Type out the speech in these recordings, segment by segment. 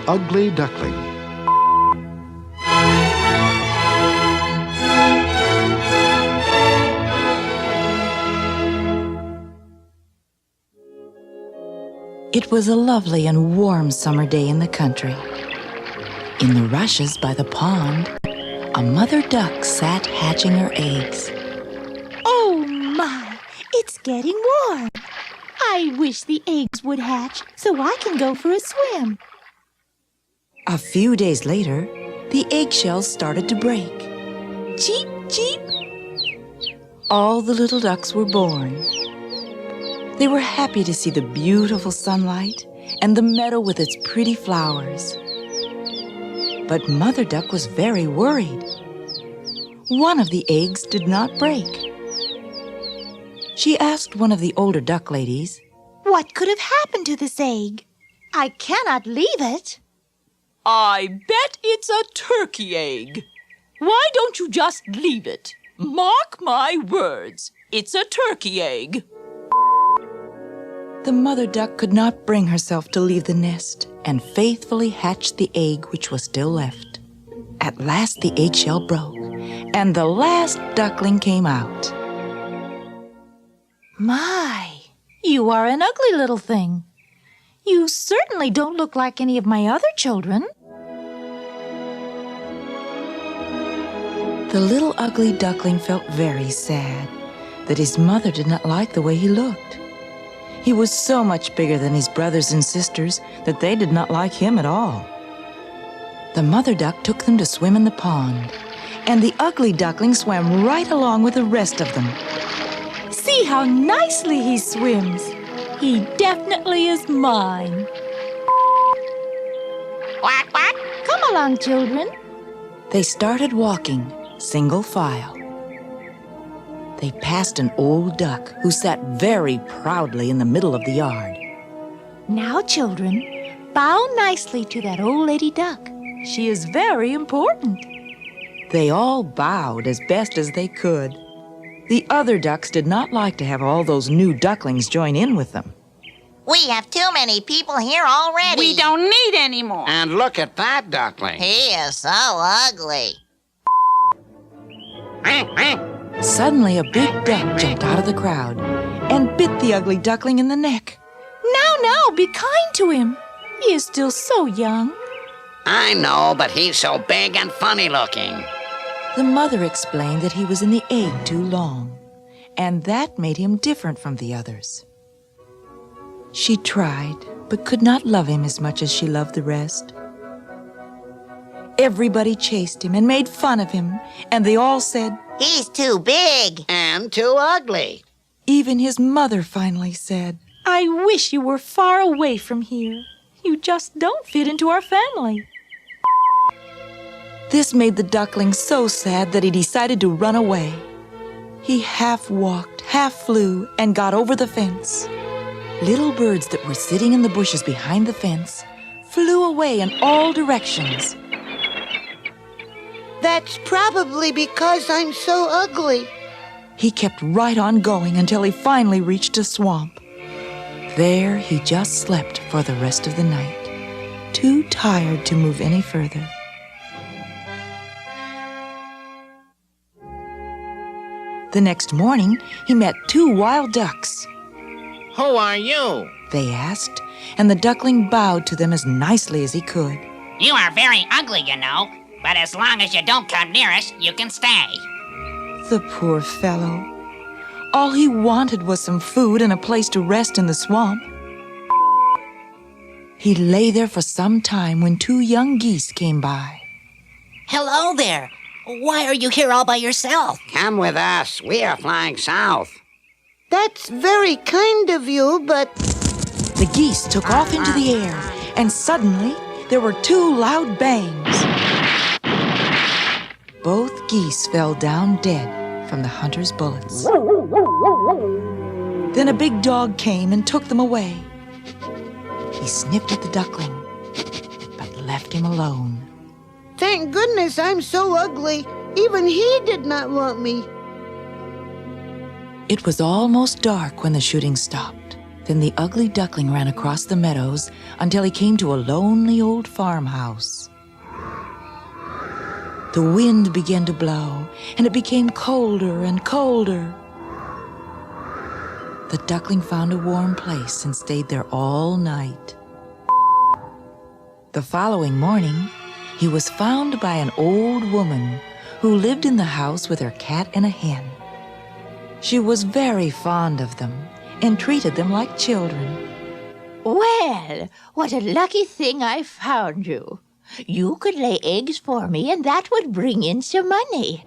Ugly Duckling. It was a lovely and warm summer day in the country. In the rushes by the pond, a mother duck sat hatching her eggs. Oh my, it's getting warm. I wish the eggs would hatch so I can go for a swim. A few days later, the eggshells started to break. Cheep, cheep. All the little ducks were born. They were happy to see the beautiful sunlight and the meadow with its pretty flowers. But Mother Duck was very worried. One of the eggs did not break. She asked one of the older duck ladies, What could have happened to this egg? I cannot leave it. I bet it's a turkey egg. Why don't you just leave it? Mark my words, it's a turkey egg. The mother duck could not bring herself to leave the nest and faithfully hatched the egg which was still left. At last the eggshell broke, and the last duckling came out. My, you are an ugly little thing. You certainly don't look like any of my other children. The little ugly duckling felt very sad that his mother did not like the way he looked. He was so much bigger than his brothers and sisters that they did not like him at all. The mother duck took them to swim in the pond, and the ugly duckling swam right along with the rest of them. See how nicely he swims. He definitely is mine. Quack, quack. Come along, children. They started walking, single file. They passed an old duck who sat very proudly in the middle of the yard. Now, children, bow nicely to that old lady duck. She is very important. They all bowed as best as they could. The other ducks did not like to have all those new ducklings join in with them. We have too many people here already. We don't need any more. And look at that duckling. He is so ugly. Suddenly, a big duck jumped out of the crowd and bit the ugly duckling in the neck. Now, be kind to him. He is still so young. I know, but he's so big and funny looking. The mother explained that he was in the egg too long, and that made him different from the others. She tried, but could not love him as much as she loved the rest. Everybody chased him and made fun of him, and they all said, He's too big. And too ugly. Even his mother finally said, I wish you were far away from here. You just don't fit into our family. This made the duckling so sad that he decided to run away. He half walked, half flew, and got over the fence. Little birds that were sitting in the bushes behind the fence flew away in all directions. That's probably because I'm so ugly. He kept right on going until he finally reached a swamp. There he just slept for the rest of the night, too tired to move any further. The next morning, he met two wild ducks. Who are you? They asked, and the duckling bowed to them as nicely as he could. You are very ugly, you know. But as long as you don't come near us, you can stay. The poor fellow. All he wanted was some food and a place to rest in the swamp. He lay there for some time when two young geese came by. Hello there. Why are you here all by yourself? Come with us. We are flying south. That's very kind of you, but... The geese took off into the air, and suddenly there were two loud bangs. Both geese fell down dead from the hunter's bullets. Then a big dog came and took them away. He sniffed at the duckling, but left him alone. Thank goodness I'm so ugly. Even he did not want me. It was almost dark when the shooting stopped. Then the ugly duckling ran across the meadows until he came to a lonely old farmhouse. The wind began to blow, and it became colder and colder. The duckling found a warm place and stayed there all night. The following morning, he was found by an old woman who lived in the house with her cat and a hen. She was very fond of them and treated them like children. Well, what a lucky thing I found you. You could lay eggs for me, and that would bring in some money.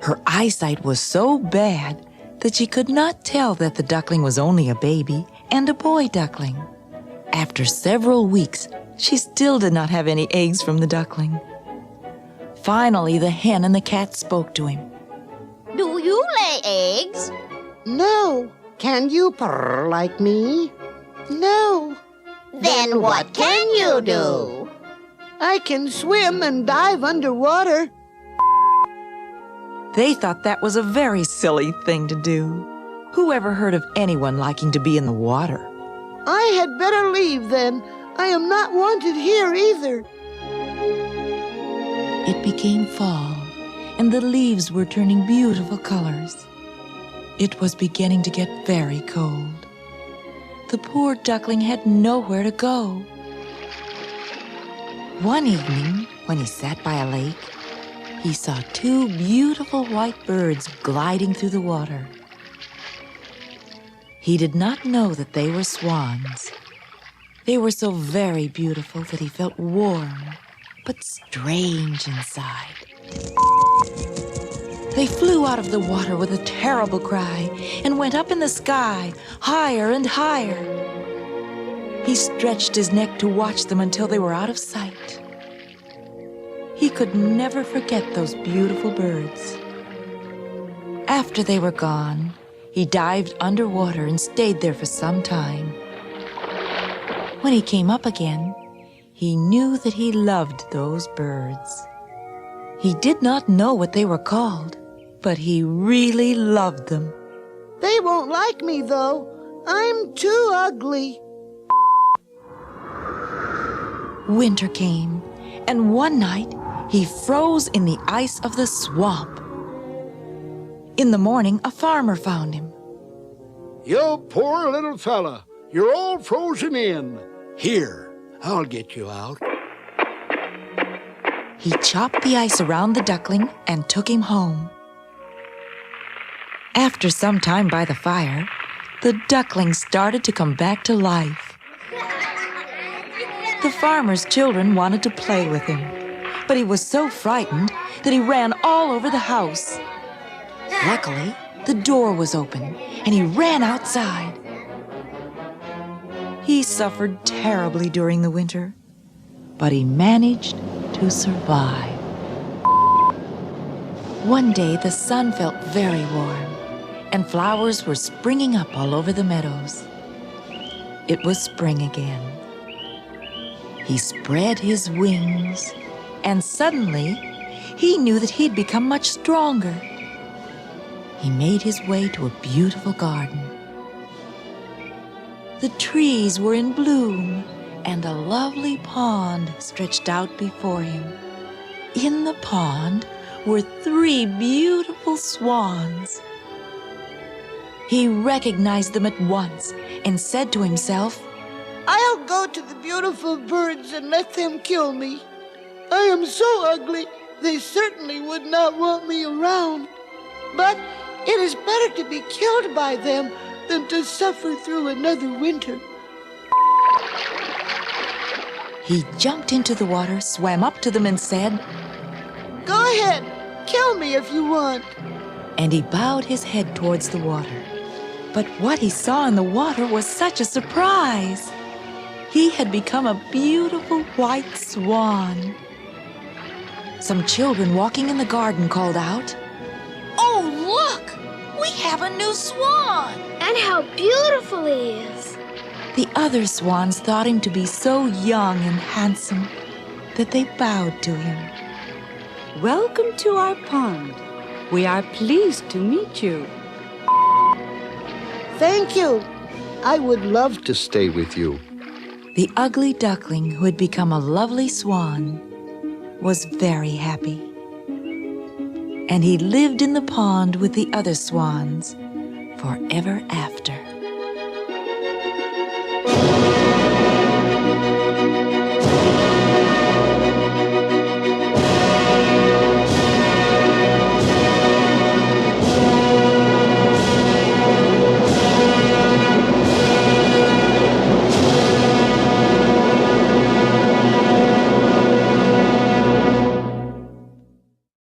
Her eyesight was so bad that she could not tell that the duckling was only a baby and a boy duckling. After several weeks, she still did not have any eggs from the duckling. Finally, the hen and the cat spoke to him. Do you lay eggs? No. Can you purr like me? No. Then what can you do? I can swim and dive underwater. They thought that was a very silly thing to do. Who ever heard of anyone liking to be in the water? I had better leave then. I am not wanted here either. It became fall, and the leaves were turning beautiful colors. It was beginning to get very cold. The poor duckling had nowhere to go. One evening, when he sat by a lake, he saw two beautiful white birds gliding through the water. He did not know that they were swans. They were so very beautiful that he felt warm, but strange inside. They flew out of the water with a terrible cry and went up in the sky, higher and higher. He stretched his neck to watch them until they were out of sight. He could never forget those beautiful birds. After they were gone, he dived underwater and stayed there for some time. When he came up again, he knew that he loved those birds. He did not know what they were called, but he really loved them. They won't like me, though. I'm too ugly. Winter came, and one night he froze in the ice of the swamp. In the morning, a farmer found him. You poor little fella. You're all frozen in. Here, I'll get you out. He chopped the ice around the duckling and took him home. After some time by the fire, the duckling started to come back to life. The farmer's children wanted to play with him, but he was so frightened that he ran all over the house. Luckily, the door was open, and he ran outside. He suffered terribly during the winter, but he managed to survive. One day, the sun felt very warm, and flowers were springing up all over the meadows. It was spring again. He spread his wings, and suddenly, he knew that he'd become much stronger. He made his way to a beautiful garden. The trees were in bloom, and a lovely pond stretched out before him. In the pond were 3 beautiful swans. He recognized them at once and said to himself, I'll go to the beautiful birds and let them kill me. I am so ugly, they certainly would not want me around. But it is better to be killed by them than to suffer through another winter. He jumped into the water, swam up to them and said, Go ahead, kill me if you want. And he bowed his head towards the water. But what he saw in the water was such a surprise. He had become a beautiful white swan. Some children walking in the garden called out, Oh, look! We have a new swan! And how beautiful he is! The other swans thought him to be so young and handsome that they bowed to him. Welcome to our pond. We are pleased to meet you. Thank you. I would love to stay with you. The ugly duckling, who had become a lovely swan, was very happy. And he lived in the pond with the other swans forever after.